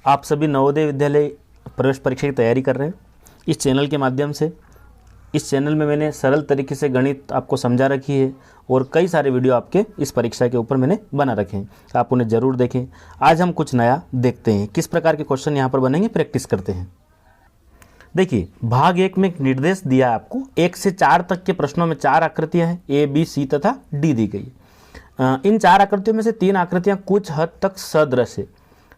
आप सभी नवोदय विद्यालय प्रवेश परीक्षा की तैयारी कर रहे हैं इस चैनल के माध्यम से। इस चैनल में मैंने सरल तरीके से गणित आपको समझा रखी है और कई सारे वीडियो आपके इस परीक्षा के ऊपर मैंने बना रखे हैं, आप उन्हें ज़रूर देखें। आज हम कुछ नया देखते हैं, किस प्रकार के क्वेश्चन यहाँ पर बनेंगे, प्रैक्टिस करते हैं। देखिए, भाग 1 में एक निर्देश दिया है आपको। 1 से 4 तक के प्रश्नों में 4 आकृतियाँ हैं, ए, बी, सी तथा डी दी गई। इन 4 आकृतियों में से 3 आकृतियाँ कुछ हद तक सदृश है।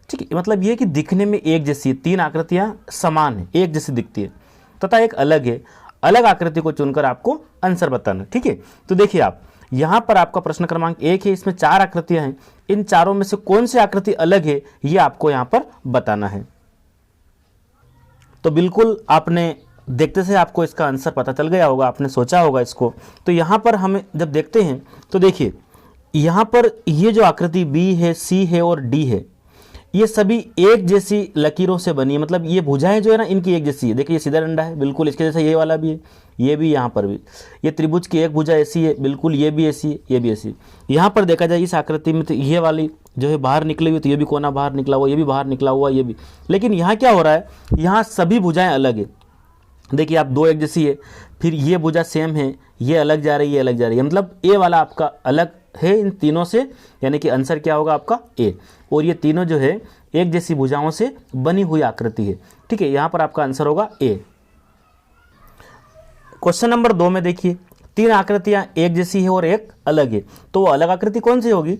ठीक है, मतलब ये कि दिखने में एक जैसी है, 3 आकृतियाँ समान है, एक जैसी दिखती है, तथा एक अलग है। अलग आकृति को चुनकर आपको आंसर बताना। ठीक है, तो देखिए आप यहाँ पर आपका प्रश्न क्रमांक 1 है, इसमें 4 आकृतियाँ हैं। इन चारों में से कौन सी आकृति अलग है ये आपको यहाँ पर बताना है। तो बिल्कुल आपने देखते से आपको इसका आंसर पता चल गया होगा, आपने सोचा होगा इसको। तो यहाँ पर हमें जब देखते हैं तो देखिए यहाँ पर ये जो आकृति बी है, सी है और डी है, ये सभी एक जैसी लकीरों से बनी है। मतलब ये भुजाएं जो है ना, इनकी एक जैसी है। देखिए ये सीधा डंडा है, बिल्कुल इसके जैसा ये वाला भी है, ये भी, यहाँ पर भी। ये त्रिभुज की एक भुजा ऐसी है, बिल्कुल ये भी ऐसी है, ये भी ऐसी। यहाँ पर देखा जाए इस आकृति में तो ये वाली जो है बाहर निकली हुई, तो ये भी कोना बाहर निकला हुआ, ये भी बाहर निकला हुआ, ये भी। लेकिन यहाँ क्या हो रहा है, यहाँ सभी भुजाएं अलग है। देखिए आप दो एक जैसी है, फिर ये भुजा सेम है, ये अलग जा रही है, ये अलग जा रही है, मतलब ए वाला आपका अलग है इन तीनों से, यानी कि आंसर क्या होगा आपका ए। और ये तीनों जो है एक जैसी भुजाओं से बनी हुई आकृति है। ठीक है, यहाँ पर आपका आंसर होगा ए। क्वेश्चन नंबर 2 में देखिए 3 आकृतियाँ एक जैसी है और एक अलग है, तो वो अलग आकृति कौन सी होगी।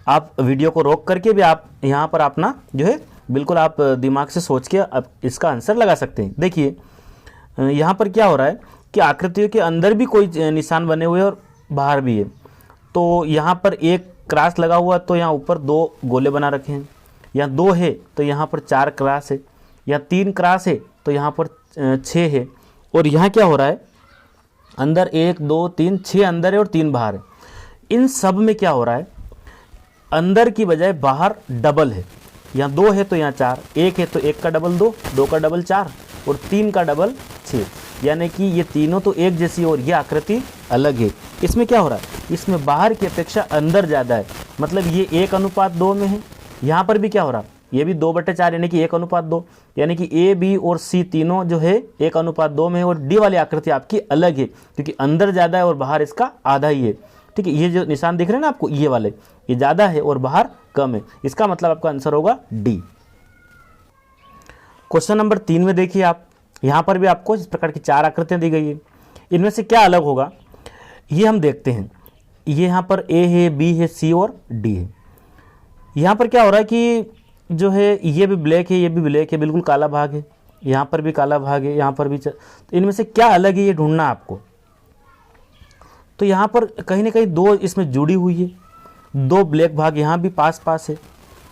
आप वीडियो को रोक करके भी आप यहाँ पर अपना जो है बिल्कुल आप दिमाग से सोच के आप इसका आंसर लगा सकते हैं। देखिए यहाँ पर क्या हो रहा है कि आकृतियों के अंदर भी कोई निशान बने हुए और बाहर भी है। तो यहाँ पर एक क्रॉस लगा हुआ, तो यहाँ ऊपर 2 गोले बना रखे हैं। यहाँ 2 है तो यहाँ पर 4 क्रॉस है। यहाँ 3 क्रॉस है तो यहाँ पर 6 है। और यहाँ क्या हो रहा है, अंदर 1 2 3 6 अंदर है और 3 बाहर है। इन सब में क्या हो रहा है, अंदर की बजाय बाहर डबल है। यहाँ 2 है तो यहाँ 4, 1 है तो 1 का डबल 2, 2 का डबल 4 और 3 का डबल 6, यानी कि ये तीनों तो एक जैसी और ये आकृति अलग है। इसमें क्या हो रहा है, इसमें बाहर की अपेक्षा अंदर ज़्यादा है, मतलब ये 1:2 में है। यहाँ पर भी क्या हो रहा है, ये भी 2/4 यानी कि 1:2, यानी कि ए, बी और सी तीनों जो है 1:2 में है। और डी वाली आकृति आपकी अलग है क्योंकि अंदर ज़्यादा है और बाहर इसका आधा ही है। ठीक है, ये जो निशान दिख रहे हैं ना आपको, ये वाले, ये ज़्यादा है और बाहर कम है। इसका मतलब आपका आंसर होगा डी। क्वेश्चन नंबर 3 में देखिए आप, यहाँ पर भी आपको इस प्रकार की 4 आकृतियाँ दी गई है। इनमें से क्या अलग होगा ये हम देखते हैं। ये यहाँ पर ए है, बी है, सी और डी है। यहाँ पर क्या हो रहा है कि जो है ये भी ब्लैक है, ये भी ब्लैक है, बिल्कुल काला भाग है। यहाँ पर भी काला भाग है, यहाँ पर भी। तो इनमें से क्या अलग है ये ढूंढना आपको। तो यहाँ पर कहीं ना कहीं 2 इसमें जुड़ी हुई है, 2 ब्लैक भाग यहाँ भी पास पास है,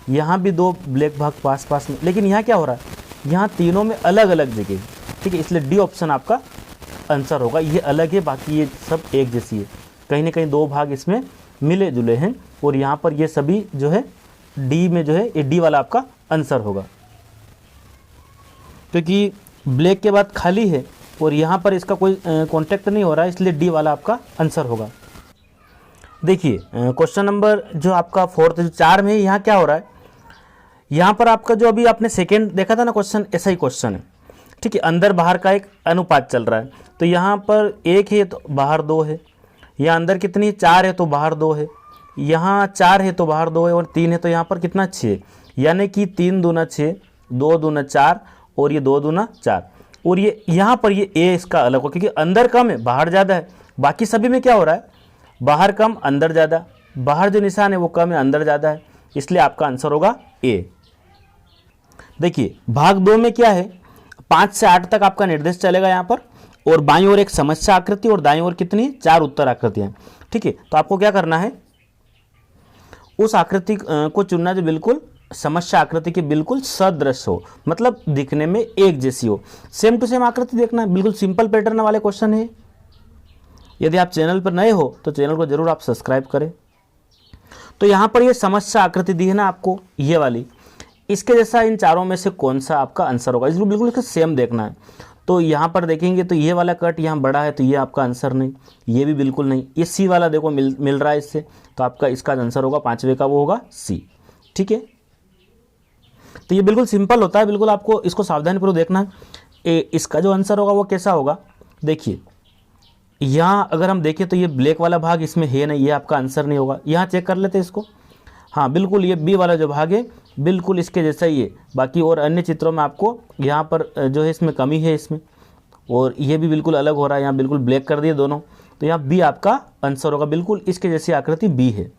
यहाँ भी 2 ब्लैक भाग पास पास में। लेकिन यहाँ क्या हो रहा है, यहाँ तीनों में अलग अलग जगह है। ठीक है, इसलिए डी ऑप्शन आपका आंसर होगा। ये अलग है, बाकी ये सब एक जैसी है। कहीं ना कहीं 2 भाग इसमें मिले जुले हैं और यहाँ पर ये सभी जो है डी में जो है ये डी वाला आपका आंसर होगा, क्योंकि ब्लैक के बाद खाली है और यहाँ पर इसका कोई कॉन्टेक्ट नहीं हो रहा है, इसलिए डी वाला आपका आंसर होगा। देखिए क्वेश्चन नंबर जो आपका 4 जो 4 में, यहाँ क्या हो रहा है, यहाँ पर आपका जो अभी आपने सेकेंड देखा था ना क्वेश्चन, ऐसा ही क्वेश्चन है। ठीक है, अंदर बाहर का एक अनुपात चल रहा है। तो यहाँ पर 1 है तो बाहर 2 है, यहाँ अंदर कितनी 4 है तो बाहर 2 है, यहाँ 4 है तो बाहर 2 है और 3 है तो यहाँ पर कितना 6, यानी कि 3 दूना 6, 2 दूना 4 और ये 2 दूना 4। और ये यहाँ पर ये ए इसका अलग हो, क्योंकि अंदर कम है बाहर ज़्यादा है। बाकी सभी में क्या हो रहा है, बाहर कम अंदर ज़्यादा, बाहर जो निशान है वो कम है अंदर ज़्यादा है, इसलिए आपका आंसर होगा ए। देखिए भाग 2 में क्या है, 5 से 8 तक आपका निर्देश चलेगा यहाँ पर, और बाईं ओर एक समस्या आकृति और दाईं ओर कितनी 4 उत्तर आकृतियाँ। ठीक है, तो आपको क्या करना है, उस आकृति को चुनना जो बिल्कुल समस्या आकृति के बिल्कुल सदृश हो, मतलब दिखने में एक जैसी हो। सेम टू सेम आकृति देखना है, बिल्कुल सिंपल पैटर्न वाले क्वेश्चन है। यदि आप चैनल पर नए हो तो चैनल को जरूर आप सब्सक्राइब करें। तो यहाँ पर ये समस्या आकृति दी है ना आपको, ये वाली, इसके जैसा इन चारों में से कौन सा आपका आंसर होगा, इसको बिल्कुल इसका सेम देखना है। तो यहाँ पर देखेंगे तो ये वाला कट यहाँ बड़ा है तो ये आपका आंसर नहीं, ये भी बिल्कुल नहीं। ये सी वाला देखो मिल रहा है इससे, तो आपका इसका आंसर होगा 5वें का, वो होगा सी। ठीक है, तो ये बिल्कुल सिंपल होता है, बिल्कुल आपको इसको सावधानीपूर्वक देखना है। इसका जो आंसर होगा वो कैसा होगा, देखिए यहाँ अगर हम देखें तो ये ब्लैक वाला भाग इसमें है नहीं, ये आपका आंसर नहीं होगा। यहाँ चेक कर लेते हैं इसको, हाँ बिल्कुल ये बी वाला जो भाग है बिल्कुल इसके जैसा ही है। बाकी और अन्य चित्रों में आपको यहाँ पर जो है इसमें कमी है इसमें, और ये भी बिल्कुल अलग हो रहा है, यहाँ बिल्कुल ब्लैक कर दिए दोनों, तो यहाँ बी आपका आंसर होगा, बिल्कुल इसके जैसी आकृति बी है।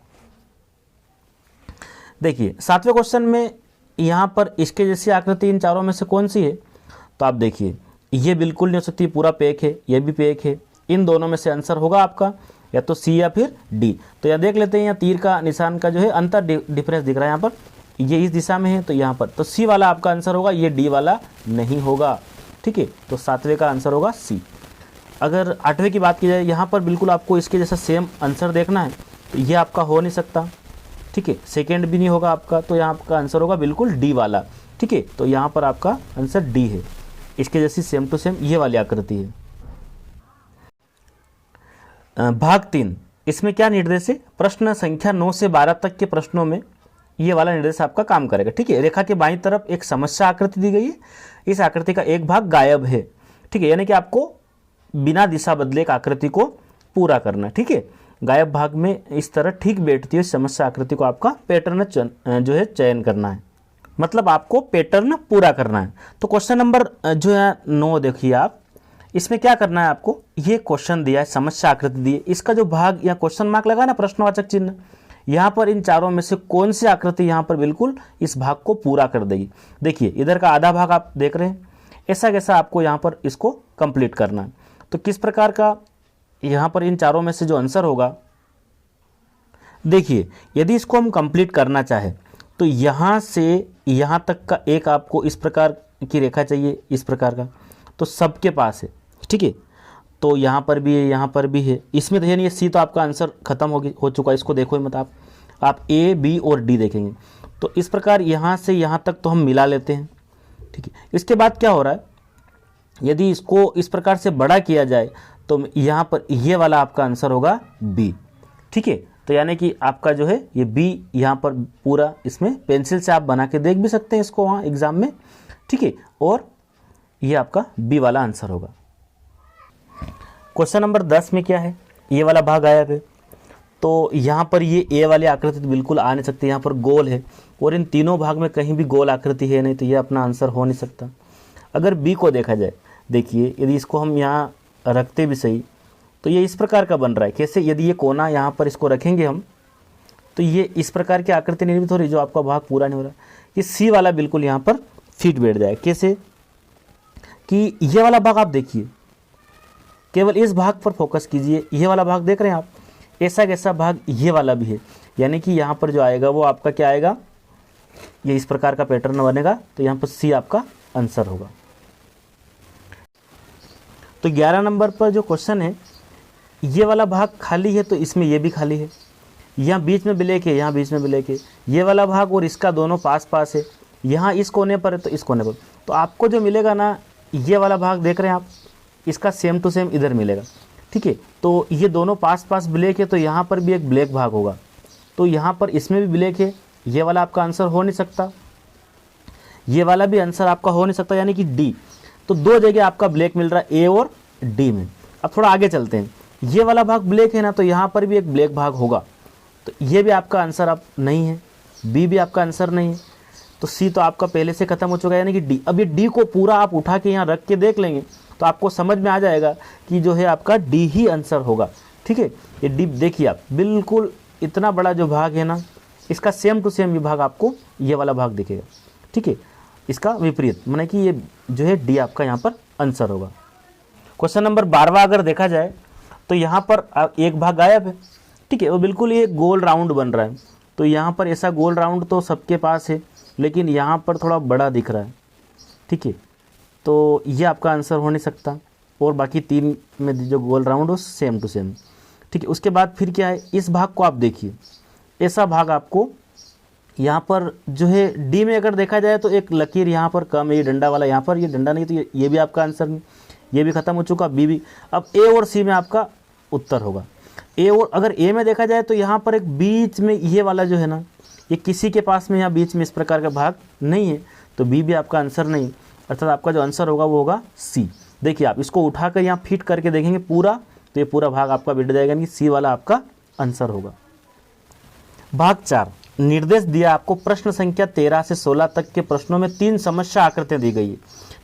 देखिए 7वें क्वेश्चन में यहाँ पर इसके जैसी आकृति इन चारों में से कौन सी है, तो आप देखिए ये बिल्कुल नहीं हो सकती, पूरा पैक है, ये भी पैक है। इन दोनों में से आंसर होगा आपका या तो सी या फिर डी। तो यहाँ देख लेते हैं, यहाँ तीर का निशान का जो है अंतर डिफरेंस दिख रहा है यहाँ पर, ये इस दिशा में है तो यहाँ पर, तो सी वाला आपका आंसर होगा, ये डी वाला नहीं होगा। ठीक है, तो 7वें का आंसर होगा सी। अगर 8वें की बात की जाए, यहाँ पर बिल्कुल आपको इसके जैसा सेम आंसर देखना है, तो ये आपका हो नहीं सकता। ठीक है, सेकेंड भी नहीं होगा आपका, तो यहाँ आपका आंसर होगा बिल्कुल डी वाला। ठीक है, तो यहाँ पर आपका आंसर डी है, इसके जैसी सेम टू सेम ये वाली आकृति है। भाग 3, इसमें क्या निर्देश है, प्रश्न संख्या 9 से 12 तक के प्रश्नों में ये वाला निर्देश आपका काम करेगा। ठीक है, रेखा के बाईं तरफ एक समस्या आकृति दी गई है, इस आकृति का एक भाग गायब है। ठीक है, यानी कि आपको बिना दिशा बदले एक आकृति को पूरा करना है। ठीक है, गायब भाग में इस तरह ठीक बैठती है समस्या आकृति को आपका पैटर्न जो है चयन करना है, मतलब आपको पैटर्न पूरा करना है। तो क्वेश्चन नंबर जो है 9 देखिए आप, इसमें क्या करना है आपको, ये क्वेश्चन दिया है, समस्या आकृति दी है, इसका जो भाग या क्वेश्चन मार्क लगा ना, प्रश्नवाचक चिन्ह, यहाँ पर इन चारों में से कौन सी आकृति यहाँ पर बिल्कुल इस भाग को पूरा कर देगी। देखिए इधर का आधा भाग आप देख रहे हैं, ऐसा कैसा आपको यहाँ पर इसको कंप्लीट करना है। तो किस प्रकार का यहाँ पर इन चारों में से जो आंसर होगा, देखिए यदि इसको हम कंप्लीट करना चाहें तो यहाँ से यहाँ तक का एक आपको इस प्रकार की रेखा चाहिए, इस प्रकार का, तो सबके पास है। ठीक है, तो यहाँ पर भी है, यहाँ पर भी है, इसमें तो है नहीं, सी तो आपका आंसर खत्म हो चुका है, इसको देखो मत आप ए बी और डी देखेंगे। तो इस प्रकार यहाँ से यहाँ तक तो हम मिला लेते हैं। ठीक है, इसके बाद क्या हो रहा है, यदि इसको इस प्रकार से बड़ा किया जाए तो यहाँ पर ये वाला आपका आंसर होगा बी। ठीक है, तो यानी कि आपका जो है ये बी यहाँ पर पूरा, इसमें पेंसिल से आप बना के देख भी सकते हैं इसको वहाँ एग्जाम में। ठीक है, और ये आपका बी वाला आंसर होगा। क्वेश्चन नंबर 10 में क्या है, ये वाला भाग आया है, तो यहाँ पर ये ए वाली आकृति तो बिल्कुल आ नहीं सकती, यहाँ पर गोल है, और इन तीनों भाग में कहीं भी गोल आकृति है नहीं, तो ये अपना आंसर हो नहीं सकता। अगर बी को देखा जाए, देखिए यदि इसको हम यहाँ रखते भी सही तो ये इस प्रकार का बन रहा है। कैसे, यदि ये कोना यहाँ पर इसको रखेंगे हम, तो ये इस प्रकार की आकृति निर्मित हो रही, जो आपका भाग पूरा नहीं हो रहा। ये सी वाला बिल्कुल यहाँ पर फिट बैठ जाए। कैसे कि ये वाला भाग आप देखिए, केवल इस भाग पर फोकस कीजिए, ये वाला भाग देख रहे हैं आप, ऐसा कैसा भाग ये वाला भी है, यानी कि यहाँ पर जो आएगा वो आपका क्या आएगा, ये इस प्रकार का पैटर्न बनेगा, तो यहाँ पर सी आपका आंसर होगा। तो 11 नंबर पर जो क्वेश्चन है, ये वाला भाग खाली है तो इसमें ये भी खाली है, यहाँ बीच में ब्लैक है, यहाँ बीच में ब्लैक है, ये वाला भाग और इसका दोनों पास पास है, यहाँ इस कोने पर है तो इस कोने पर, तो आपको जो मिलेगा ना, ये वाला भाग देख रहे हैं आप, इसका सेम टू सेम इधर मिलेगा। ठीक है, तो ये दोनों पास पास ब्लैक है, तो यहाँ पर भी एक ब्लैक भाग होगा, तो यहाँ पर इसमें भी ब्लैक है, ये वाला आपका आंसर हो नहीं सकता, ये वाला भी आंसर आपका हो नहीं सकता, यानी कि डी। तो दो जगह आपका ब्लैक मिल रहा है, ए और डी में। अब थोड़ा आगे चलते हैं, ये वाला भाग ब्लैक है ना, तो यहाँ पर भी एक ब्लैक भाग होगा, तो ये भी आपका आंसर आप नहीं है, बी भी आपका आंसर नहीं है, तो सी तो आपका पहले से खत्म हो चुका है, यानी कि डी। अब ये डी को पूरा आप उठा के यहाँ रख के देख लेंगे तो आपको समझ में आ जाएगा कि जो है आपका डी ही आंसर होगा। ठीक है, ये डी देखिए आप, बिल्कुल इतना बड़ा जो भाग है ना, इसका सेम टू सेम विभाग आपको ये वाला भाग दिखेगा। ठीक है, इसका विपरीत, माने कि ये जो है डी आपका यहाँ पर आंसर होगा। क्वेश्चन नंबर 12 अगर देखा जाए तो यहाँ पर एक भाग गायब है। ठीक है, वो बिल्कुल ये गोल राउंड बन रहा है, तो यहाँ पर ऐसा गोल राउंड तो सबके पास है, लेकिन यहाँ पर थोड़ा बड़ा दिख रहा है। ठीक है, तो ये आपका आंसर हो नहीं सकता, और बाकी तीन में जो गोल राउंड हो सेम टू सेम। ठीक है, उसके बाद फिर क्या है, इस भाग को आप देखिए, ऐसा भाग आपको यहाँ पर जो है डी में अगर देखा जाए तो एक लकीर यहाँ पर कम है, ये डंडा वाला, यहाँ पर ये डंडा नहीं, तो ये भी आपका आंसर नहीं, ये भी खत्म हो चुका, बी भी। अब ए और सी में आपका उत्तर होगा। ए और अगर ए में देखा जाए तो यहाँ पर एक बीच में ये वाला जो है ना, ये किसी के पास में यहाँ बीच में इस प्रकार का भाग नहीं है, तो बी भी आपका आंसर नहीं, अर्थात आपका जो आंसर होगा वो होगा सी। देखिए आप इसको उठाकर यहाँ फिट करके देखेंगे पूरा, तो ये पूरा भाग आपका बिट जाएगा, यानी कि सी वाला आपका आंसर होगा। भाग 4, निर्देश दिया आपको प्रश्न संख्या 13 से 16 तक के प्रश्नों में 3 समस्या आकृतियां दी गई है,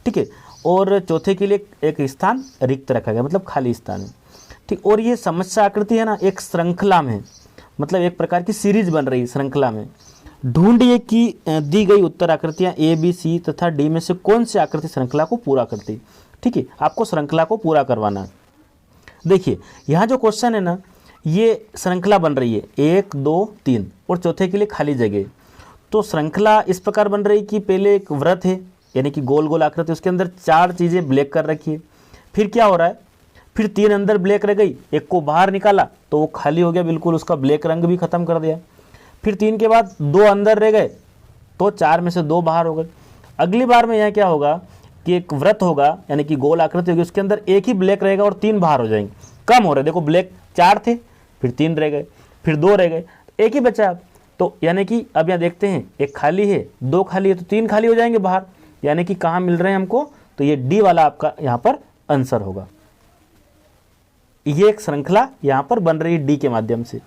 ठीक है, और चौथे के लिए एक स्थान रिक्त रखा गया, मतलब खाली स्थान है, ठीक। और ये समस्या आकृति है ना एक श्रृंखला में, मतलब एक प्रकार की सीरीज बन रही है श्रृंखला में। ढूंढिए कि दी गई उत्तर आकृतियां ए बी सी तथा डी में से कौन सी आकृति श्रृंखला को पूरा करती है, ठीक है, आपको श्रृंखला को पूरा करवाना है। देखिए यहाँ जो क्वेश्चन है ना, ये श्रृंखला बन रही है 1 2 3 और चौथे के लिए खाली जगह। तो श्रृंखला इस प्रकार बन रही कि पहले एक वृत्त है, यानी कि गोल गोल आकृति, उसके अंदर 4 चीज़ें ब्लैक कर रखी है। फिर क्या हो रहा है, फिर 3 अंदर ब्लैक रह गई, एक को बाहर निकाला तो वो खाली हो गया बिल्कुल, उसका ब्लैक रंग भी खत्म कर दिया। फिर 3 के बाद 2 अंदर रह गए तो 4 में से 2 बाहर हो गए। अगली बार में यहाँ क्या होगा कि एक वृत्त होगा, यानी कि गोल आकृति होगी, उसके अंदर एक ही ब्लैक रहेगा और 3 बाहर हो जाएंगे, कम हो रहे। देखो ब्लैक 4 थे, फिर 3 रह गए, फिर 2 रह गए, एक ही बचा अब। तो यानी कि अब यहाँ देखते हैं एक खाली है, 2 खाली है, तो 3 खाली हो जाएंगे बाहर, यानी कि कहाँ मिल रहे हैं हमको, तो ये डी वाला आपका यहाँ पर आंसर होगा। ये एक श्रृंखला यहाँ पर बन रही है डी के माध्यम से।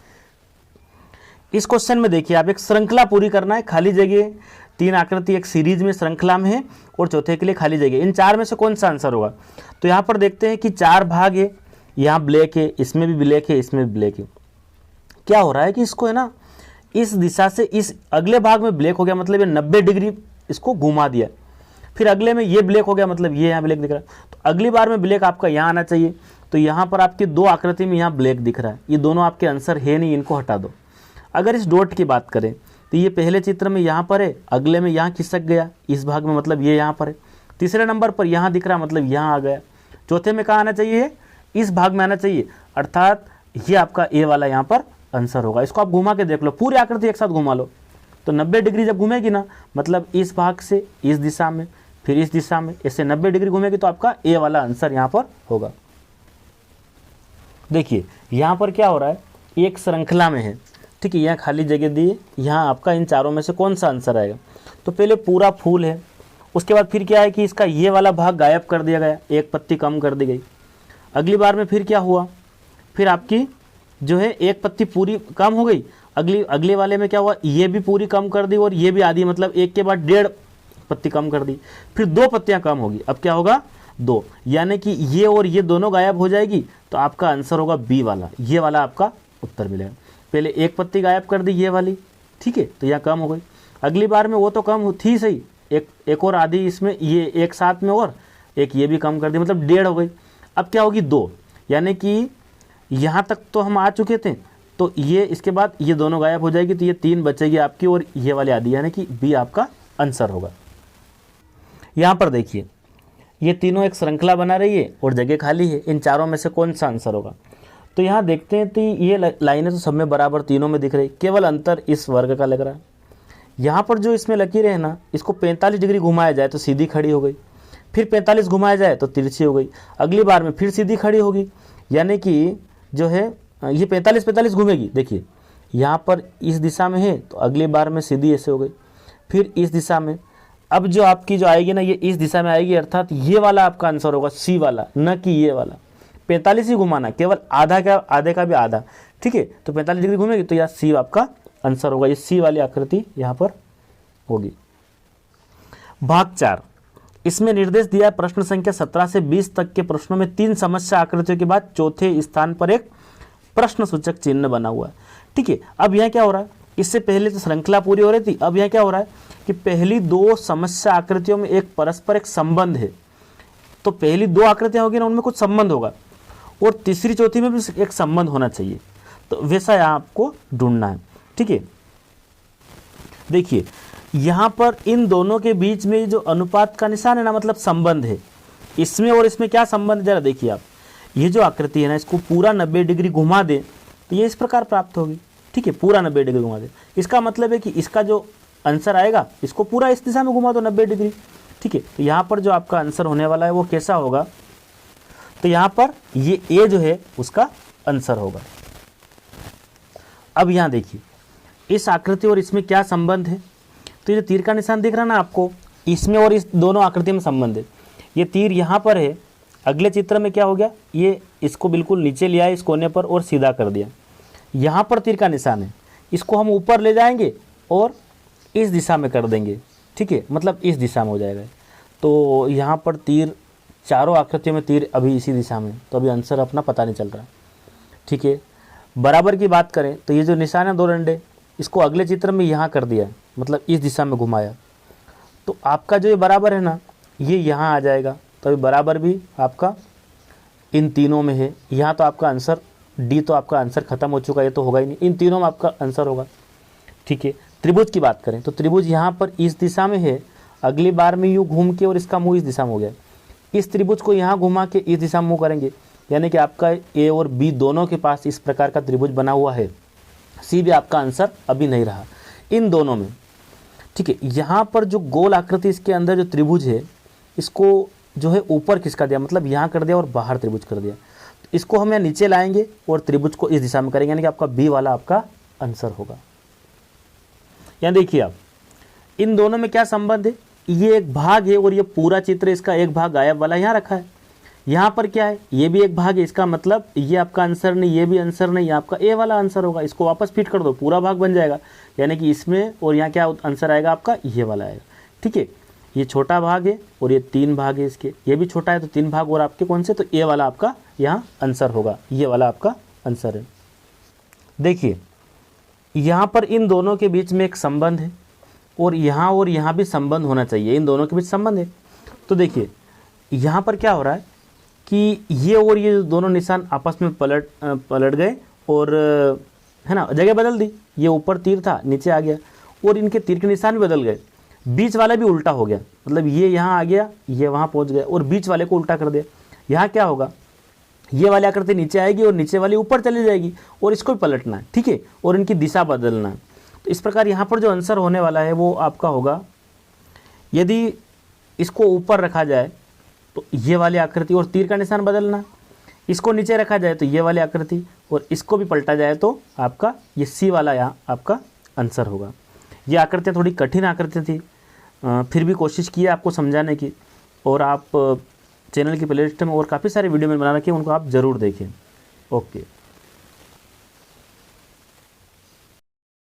इस क्वेश्चन में देखिए आप एक श्रृंखला पूरी करना है, खाली जगह 3 आकृति एक सीरीज में श्रृंखला में है और चौथे के लिए खाली जगह, इन 4 में से कौन सा आंसर होगा। तो यहाँ पर देखते हैं कि 4 भाग है, यहाँ ब्लैक है, इसमें भी ब्लैक है, इसमें भी ब्लैक है। क्या हो रहा है कि इसको है ना इस दिशा से इस अगले भाग में ब्लैक हो गया, मतलब ये 90 डिग्री इसको घुमा दिया। फिर अगले में ये ब्लैक हो गया, मतलब ये यहाँ ब्लैक दिख रहा है, तो अगली बार में ब्लैक आपका यहाँ आना चाहिए। तो यहाँ पर आपकी 2 आकृति में यहाँ ब्लैक दिख रहा है, ये दोनों आपके आंसर है नहीं, इनको हटा दो। अगर इस डॉट की बात करें तो ये पहले चित्र में यहाँ पर है, अगले में यहाँ खिसक गया इस भाग में, मतलब ये यहाँ पर है। तीसरे नंबर पर यहाँ दिख रहा, मतलब यहाँ आ गया। चौथे में कहाँ आना चाहिए, इस भाग में आना चाहिए, अर्थात ये आपका ए वाला यहाँ पर आंसर होगा। इसको आप घुमा के देख लो, पूरी आकृति एक साथ घुमा लो, तो 90 डिग्री जब घूमेगी ना, मतलब इस भाग से इस दिशा में, फिर इस दिशा में, ऐसे 90 डिग्री घूमेगी, तो आपका ए वाला आंसर यहाँ पर होगा। देखिए यहाँ पर क्या हो रहा है, एक श्रृंखला में है, ठीक है, यहाँ खाली जगह दी, यहाँ आपका इन 4 में से कौन सा आंसर आएगा। तो पहले पूरा फूल है, उसके बाद फिर क्या है कि इसका ये वाला भाग गायब कर दिया गया, एक पत्ती कम कर दी गई। अगली बार में फिर क्या हुआ, फिर आपकी जो है एक पत्ती पूरी कम हो गई। अगले वाले में क्या हुआ, ये भी पूरी कम कर दी और ये भी आधी, मतलब एक के बाद 1.5 पत्ती कम कर दी। फिर 2 पत्तियां कम होगी, अब क्या होगा 2, यानी कि ये और ये दोनों गायब हो जाएगी, तो आपका आंसर होगा बी वाला, ये वाला आपका उत्तर मिलेगा। पहले एक पत्ती गायब कर दी ये वाली, ठीक है, तो यहाँ कम हो गई। अगली बार में वो तो कम थी सही, एक और आधी इसमें ये एक साथ में और एक ये भी कम कर दी, मतलब 1.5 हो गई। अब क्या होगी 2, यानी कि यहाँ तक तो हम आ चुके थे, तो ये इसके बाद ये दोनों गायब हो जाएगी, तो ये 3 बचेगी आपकी और ये वाली आधी, यानी कि बी आपका आंसर होगा। यहाँ पर देखिए ये तीनों एक श्रृंखला बना रही है और जगह खाली है, इन 4 में से कौन सा आंसर होगा। तो यहाँ देखते हैं तो ये लाइनें तो सब में बराबर तीनों में दिख रही, केवल अंतर इस वर्ग का लग रहा है। यहाँ पर जो इसमें लकीरें हैं ना, इसको 45 डिग्री घुमाया जाए तो सीधी खड़ी हो गई, फिर 45 घुमाया जाए तो तिरछी हो गई, अगली बार में फिर सीधी खड़ी होगी, यानी कि जो है ये 45 घूमेगी। देखिए यहाँ पर इस दिशा में है तो अगली बार में सीधी ऐसे हो गई, फिर इस दिशा में। अब जो आपकी जो आएगी ना, ये इस दिशा में आएगी, अर्थात ये वाला आपका आंसर होगा सी वाला, न कि ये वाला। 45 ही घुमाना, केवल आधे का भी आधा, ठीक है, तो 45 डिग्री घूमेगी, तो यहाँ सी आपका आंसर होगा, ये सी वाली आकृति यहाँ पर होगी। भाग 4, इसमें निर्देश दिया है प्रश्न संख्या 17 से 20 तक के प्रश्नों में 3 समस्या आकृतियों के बाद चौथे स्थान पर एक प्रश्न सूचक चिन्ह बना हुआ है, ठीक है। अब यहाँ क्या हो रहा है, इससे पहले तो श्रृंखला पूरी हो रही थी, अब यहाँ क्या हो रहा है कि पहली 2 समस्या आकृतियों में एक परस्पर एक संबंध है, तो पहली 2 आकृतियां होगी ना, उनमें कुछ संबंध होगा, और तीसरी चौथी में भी एक संबंध होना चाहिए, तो वैसा यहाँ आपको ढूंढना है, ठीक है। देखिए यहाँ पर इन दोनों के बीच में जो अनुपात का निशान है ना, मतलब संबंध है, इसमें और इसमें क्या संबंध, जरा देखिए आप। ये जो आकृति है ना, इसको पूरा 90 डिग्री घुमा दे तो ये इस प्रकार प्राप्त होगी, ठीक है, पूरा 90 डिग्री घुमा दे, इसका मतलब है कि इसका जो आंसर आएगा इसको पूरा इस दिशा में घुमा दो 90 डिग्री, ठीक है। तो यहाँ पर जो आपका आंसर होने वाला है वो कैसा होगा, तो यहाँ पर ये ए जो है उसका आंसर होगा। अब यहाँ देखिए इस आकृति और इसमें क्या संबंध है, तो ये तीर का निशान दिख रहा ना आपको, इसमें और इस दोनों आकृति में संबंध है। ये तीर यहाँ पर है, अगले चित्र में क्या हो गया, ये इसको बिल्कुल नीचे ले आया इस कोने पर और सीधा कर दिया। यहाँ पर तीर का निशान है, इसको हम ऊपर ले जाएंगे और इस दिशा में कर देंगे, ठीक है, मतलब इस दिशा में हो जाएगा। तो यहाँ पर तीर, चारों आकृतियों में तीर अभी इसी दिशा में, तो अभी आंसर अपना पता नहीं चल रहा, ठीक है। बराबर की बात करें तो ये जो निशान है 2 डंडे, इसको अगले चित्र में यहाँ कर दिया, मतलब इस दिशा में घुमाया, तो आपका जो ये बराबर है ना, ये यहाँ आ जाएगा। तो अभी बराबर भी आपका इन तीनों में है। यहाँ तो आपका आंसर डी, तो आपका आंसर खत्म हो चुका है, ये तो होगा ही नहीं, इन तीनों में आपका आंसर होगा, ठीक है। त्रिभुज की बात करें तो त्रिभुज यहाँ पर इस दिशा में है, अगली बार में यूँ घूम के और इसका मुँह इस दिशा में हो गया। इस त्रिभुज को यहाँ घुमा के इस दिशा में मुँह करेंगे, यानी कि आपका ए और बी दोनों के पास इस प्रकार का त्रिभुज बना हुआ है। सी भी आपका आंसर अभी नहीं रहा इन दोनों में, ठीक है। यहाँ पर जो गोल आकृति इसके अंदर जो त्रिभुज है, इसको जो है ऊपर किसका दिया, मतलब यहाँ कर दिया और बाहर त्रिभुज कर दिया। इसको हम यहाँ नीचे लाएंगे और त्रिभुज को इस दिशा में करेंगे, यानी कि आपका बी वाला आपका आंसर होगा। यहाँ देखिए आप, इन दोनों में क्या संबंध है, ये एक भाग है और ये पूरा चित्र इसका एक भाग गायब वाला यहाँ रखा है। यहाँ पर क्या है, ये भी एक भाग है, इसका मतलब ये आपका आंसर नहीं, ये भी आंसर नहीं, आपका ए वाला आंसर होगा। इसको वापस फिट कर दो, पूरा भाग बन जाएगा, यानी कि इसमें और यहाँ क्या आंसर आएगा आपका, ये वाला आएगा, ठीक है। ये छोटा भाग है और ये 3 भाग है इसके, ये भी छोटा है तो 3 भाग और आपके कौन से, तो ए वाला आपका यहाँ आंसर होगा, ये वाला आपका आंसर है। देखिए यहाँ पर इन दोनों के बीच में एक संबंध है और यहाँ भी संबंध होना चाहिए, इन दोनों के बीच संबंध है। तो देखिए यहाँ पर क्या हो रहा है कि ये और ये दोनों निशान आपस में पलट गए और है ना, जगह बदल दी। ये ऊपर तीर था, नीचे आ गया, और इनके तीर के निशान भी बदल गए। बीच वाला भी उल्टा हो गया, मतलब ये यहाँ आ गया, ये वहाँ पहुँच गया, और बीच वाले को उल्टा कर दिया। यहाँ क्या होगा, ये वाली आकृति नीचे आएगी और नीचे वाली ऊपर चली जाएगी, और इसको भी पलटना है, ठीक है, और इनकी दिशा बदलना है। तो इस प्रकार यहाँ पर जो आंसर होने वाला है वो आपका होगा, यदि इसको ऊपर रखा जाए तो ये वाली आकृति और तीर का निशान बदलना, इसको नीचे रखा जाए तो ये वाली आकृति, और इसको भी पलटा जाए तो आपका ये सी वाला यहाँ आपका आंसर होगा। ये आकृतियाँ थोड़ी कठिन आकृतियाँ थी, फिर भी कोशिश की है आपको समझाने की, और आप चैनल की प्लेलिस्ट में और काफ़ी सारे वीडियो में बना रखे हैं, उनको आप ज़रूर देखें। ओके।